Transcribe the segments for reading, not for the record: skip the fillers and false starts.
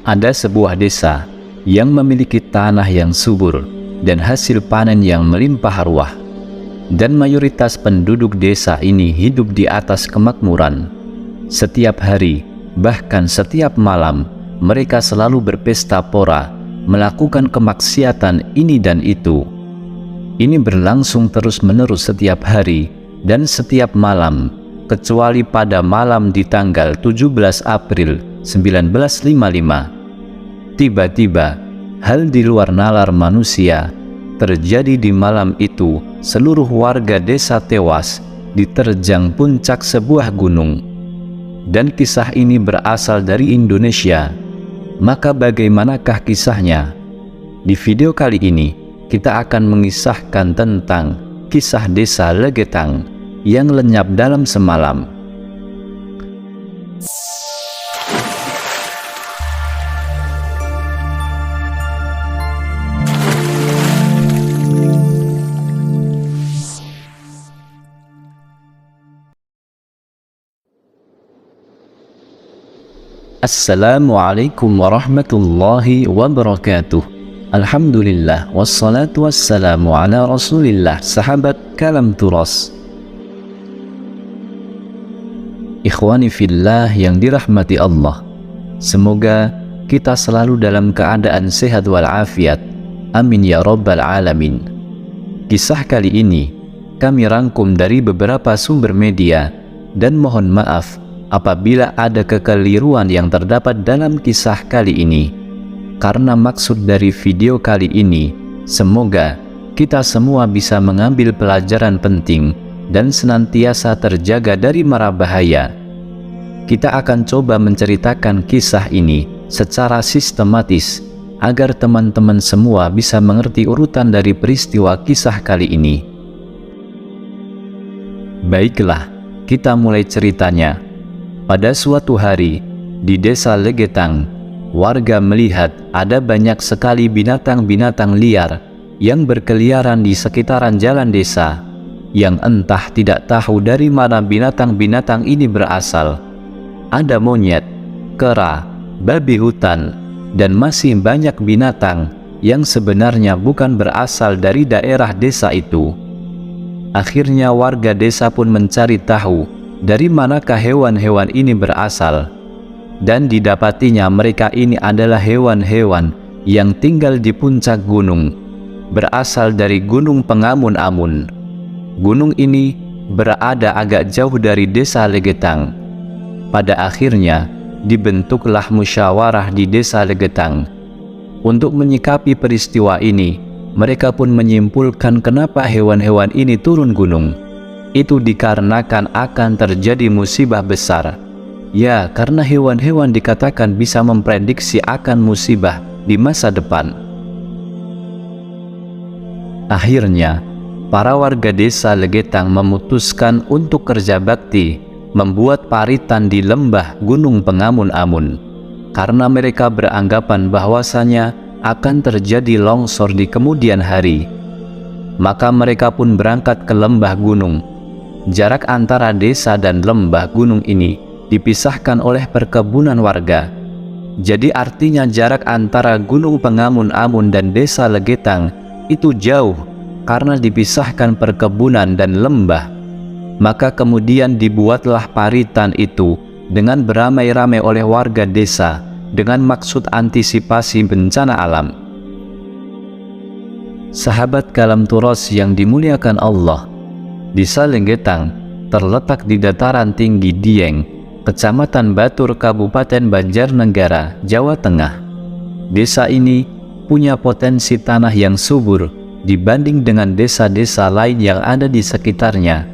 Ada sebuah desa yang memiliki tanah yang subur dan hasil panen yang melimpah ruah, dan mayoritas penduduk desa ini hidup di atas kemakmuran. Setiap hari, bahkan setiap malam, mereka selalu berpesta pora, melakukan kemaksiatan ini dan itu. Ini berlangsung terus-menerus setiap hari dan setiap malam, kecuali pada malam di tanggal 17 April 1955. Tiba-tiba, hal di luar nalar manusia terjadi di malam itu. Seluruh warga desa tewas diterjang puncak sebuah gunung. Dan kisah ini berasal dari Indonesia. Maka bagaimanakah kisahnya? Di video kali ini, kita akan mengisahkan tentang kisah desa Legetang yang lenyap dalam semalam. Assalamualaikum warahmatullahi wabarakatuh. Alhamdulillah, wassalatu wassalamu ala rasulillah. Sahabat Kalam Turas, ikhwani fillah yang dirahmati Allah, semoga kita selalu dalam keadaan sehat walafiat. Amin ya rabbal alamin. Kisah kali ini kami rangkum dari beberapa sumber media, dan mohon maaf apabila ada kekeliruan yang terdapat dalam kisah kali ini, karena maksud dari video kali ini semoga kita semua bisa mengambil pelajaran penting dan senantiasa terjaga dari mara bahaya. Kita akan coba menceritakan kisah ini secara sistematis agar teman-teman semua bisa mengerti urutan dari peristiwa kisah kali ini. Baiklah, kita mulai ceritanya. Pada suatu hari, di desa Legetang, warga melihat ada banyak sekali binatang-binatang liar yang berkeliaran di sekitaran jalan desa, yang entah tidak tahu dari mana binatang-binatang ini berasal. Ada monyet, kera, babi hutan, dan masih banyak binatang yang sebenarnya bukan berasal dari daerah desa itu. Akhirnya warga desa pun mencari tahu dari manakah hewan-hewan ini berasal, dan didapatinya mereka ini adalah hewan-hewan yang tinggal di puncak gunung, berasal dari Gunung Pengamun-Amun. Gunung ini berada agak jauh dari desa Legetang. Pada akhirnya dibentuklah musyawarah di desa Legetang. Untuk menyikapi peristiwa ini, mereka pun menyimpulkan kenapa hewan-hewan ini turun gunung. Itu dikarenakan akan terjadi musibah besar. Ya, karena hewan-hewan dikatakan bisa memprediksi akan musibah di masa depan. Akhirnya, para warga desa Legetang memutuskan untuk kerja bakti, membuat paritan di lembah Gunung Pengamun-Amun, karena mereka beranggapan bahwasanya akan terjadi longsor di kemudian hari. Maka mereka pun berangkat ke lembah gunung. Jarak antara desa dan lembah gunung ini dipisahkan oleh perkebunan warga. Jadi artinya jarak antara Gunung Pengamun-Amun dan desa Legetang itu jauh karena dipisahkan perkebunan dan lembah. Maka kemudian dibuatlah paritan itu dengan beramai-ramai oleh warga desa dengan maksud antisipasi bencana alam. Sahabat Kalam Turas yang dimuliakan Allah, desa Legetang terletak di dataran tinggi Dieng, Kecamatan Batur, Kabupaten Banjarnegara, Jawa Tengah. Desa ini punya potensi tanah yang subur dibanding dengan desa-desa lain yang ada di sekitarnya.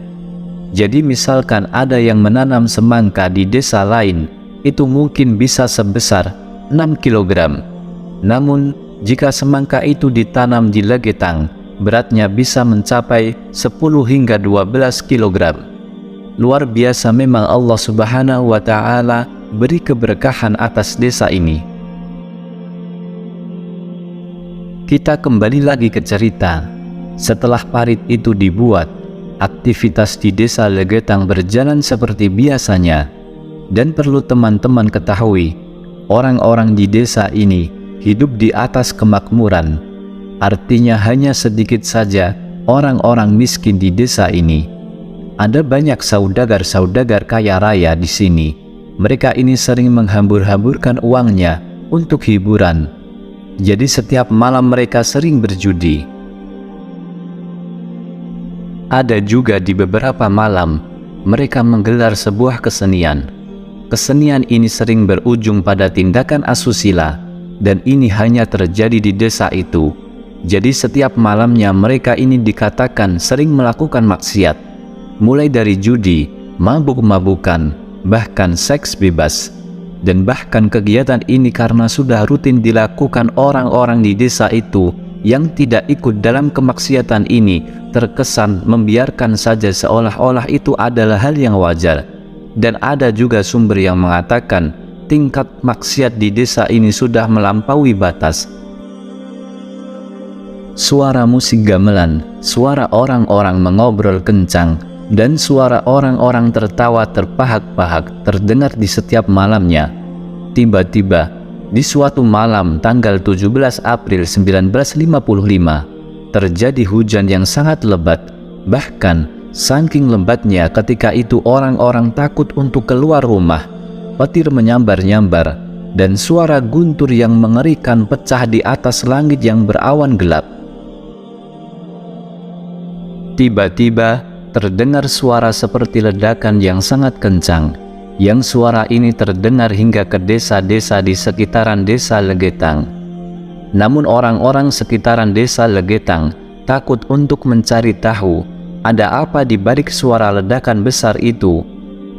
Jadi misalkan ada yang menanam semangka di desa lain, itu mungkin bisa sebesar 6 kg. Namun jika semangka itu ditanam di Legetang, beratnya bisa mencapai 10 hingga 12 kg. Luar biasa memang Allah Subhanahu wa Ta'ala beri keberkahan atas desa ini. Kita kembali lagi ke cerita. Setelah parit itu dibuat, aktivitas di desa Legetang berjalan seperti biasanya. Dan perlu teman-teman ketahui, orang-orang di desa ini hidup di atas kemakmuran. Artinya hanya sedikit saja orang-orang miskin di desa ini. Ada banyak saudagar-saudagar kaya raya di sini. Mereka ini sering menghambur-hamburkan uangnya untuk hiburan. Jadi setiap malam mereka sering berjudi. Ada juga di beberapa malam mereka menggelar sebuah kesenian. Kesenian ini sering berujung pada tindakan asusila, dan ini hanya terjadi di desa itu. Jadi setiap malamnya mereka ini dikatakan sering melakukan maksiat, mulai dari judi, mabuk-mabukan, bahkan seks bebas. Dan bahkan kegiatan ini karena sudah rutin dilakukan orang-orang di desa itu yang tidak ikut dalam kemaksiatan ini, terkesan membiarkan saja seolah-olah itu adalah hal yang wajar. Dan ada juga sumber yang mengatakan tingkat maksiat di desa ini sudah melampaui batas. Suara musik gamelan, suara orang-orang mengobrol kencang, dan suara orang-orang tertawa terpahak-pahak terdengar di setiap malamnya. Tiba-tiba, di suatu malam tanggal 17 April 1955, terjadi hujan yang sangat lebat. Bahkan, saking lebatnya ketika itu orang-orang takut untuk keluar rumah. Petir menyambar-nyambar, dan suara guntur yang mengerikan pecah di atas langit yang berawan gelap. Tiba-tiba terdengar suara seperti ledakan yang sangat kencang, yang suara ini terdengar hingga ke desa-desa di sekitaran desa Legetang. Namun orang-orang sekitaran desa Legetang takut untuk mencari tahu ada apa di balik suara ledakan besar itu.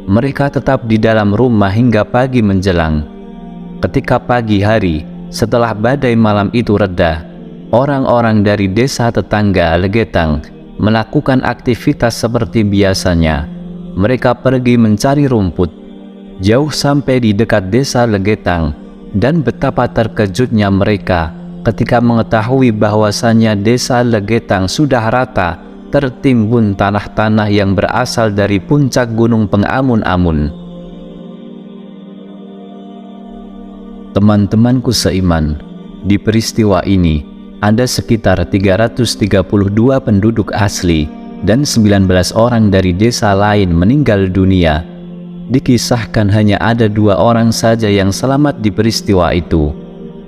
Mereka tetap di dalam rumah hingga pagi menjelang. Ketika pagi hari, setelah badai malam itu reda, orang-orang dari desa tetangga Legetang melakukan aktivitas seperti biasanya. Mereka pergi mencari rumput jauh sampai di dekat desa Legetang, dan betapa terkejutnya mereka ketika mengetahui bahwasannya desa Legetang sudah rata tertimbun tanah-tanah yang berasal dari puncak gunung Pengamun-amun. Teman-temanku seiman, di peristiwa ini ada sekitar 332 penduduk asli dan 19 orang dari desa lain meninggal dunia. Dikisahkan hanya ada 2 orang saja yang selamat di peristiwa itu.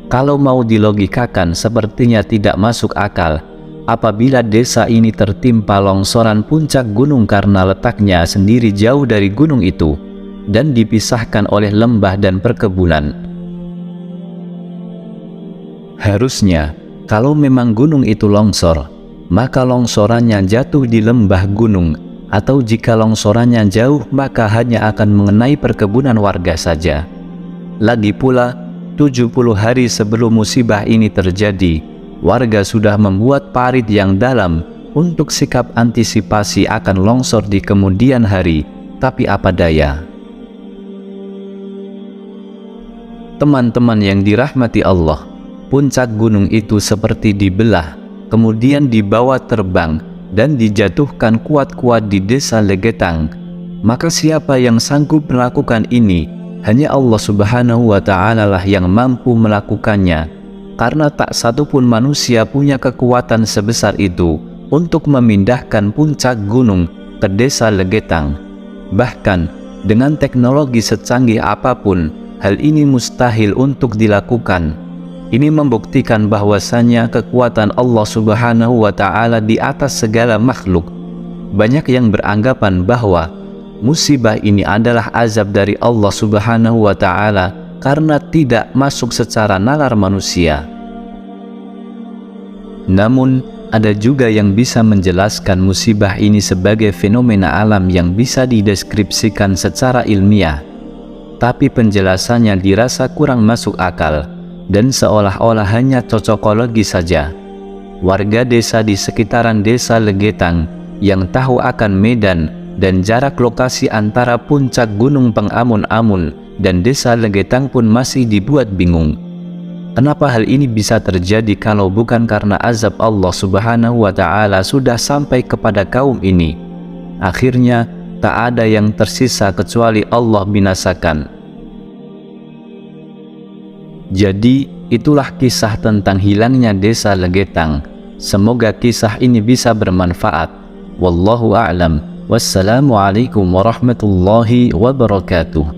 Kalau mau dilogikakan sepertinya tidak masuk akal apabila desa ini tertimpa longsoran puncak gunung karena letaknya sendiri jauh dari gunung itu dan dipisahkan oleh lembah dan perkebunan. Harusnya kalau memang gunung itu longsor, maka longsorannya jatuh di lembah gunung, atau jika longsorannya jauh maka hanya akan mengenai perkebunan warga saja. Lagi pula, 70 hari sebelum musibah ini terjadi, warga sudah membuat parit yang dalam untuk sikap antisipasi akan longsor di kemudian hari, tapi apa daya. Teman-teman yang dirahmati Allah, puncak gunung itu seperti dibelah, kemudian dibawa terbang dan dijatuhkan kuat-kuat di desa Legetang. Maka siapa yang sanggup melakukan ini? Hanya Allah Subhanahu wa Ta'ala lah yang mampu melakukannya, karena tak satupun manusia punya kekuatan sebesar itu untuk memindahkan puncak gunung ke desa Legetang. Bahkan dengan teknologi secanggih apapun, hal ini mustahil untuk dilakukan. Ini membuktikan bahwasannya kekuatan Allah Subhanahu wa Ta'ala di atas segala makhluk. Banyak yang beranggapan bahwa musibah ini adalah azab dari Allah Subhanahu wa Ta'ala karena tidak masuk secara nalar manusia. Namun, ada juga yang bisa menjelaskan musibah ini sebagai fenomena alam yang bisa dideskripsikan secara ilmiah. Tapi penjelasannya dirasa kurang masuk akal dan seolah-olah hanya cocokologi saja. Warga desa di sekitaran desa Legetang yang tahu akan medan dan jarak lokasi antara puncak gunung Pengamun-amun dan desa Legetang pun masih dibuat bingung. Kenapa hal ini bisa terjadi kalau bukan karena azab Allah Subhanahu wa Ta'ala sudah sampai kepada kaum ini? Akhirnya tak ada yang tersisa kecuali Allah binasakan. Jadi itulah kisah tentang hilangnya desa Legetang. Semoga kisah ini bisa bermanfaat. Wallahu a'lam. Wassalamualaikum warahmatullahi wabarakatuh.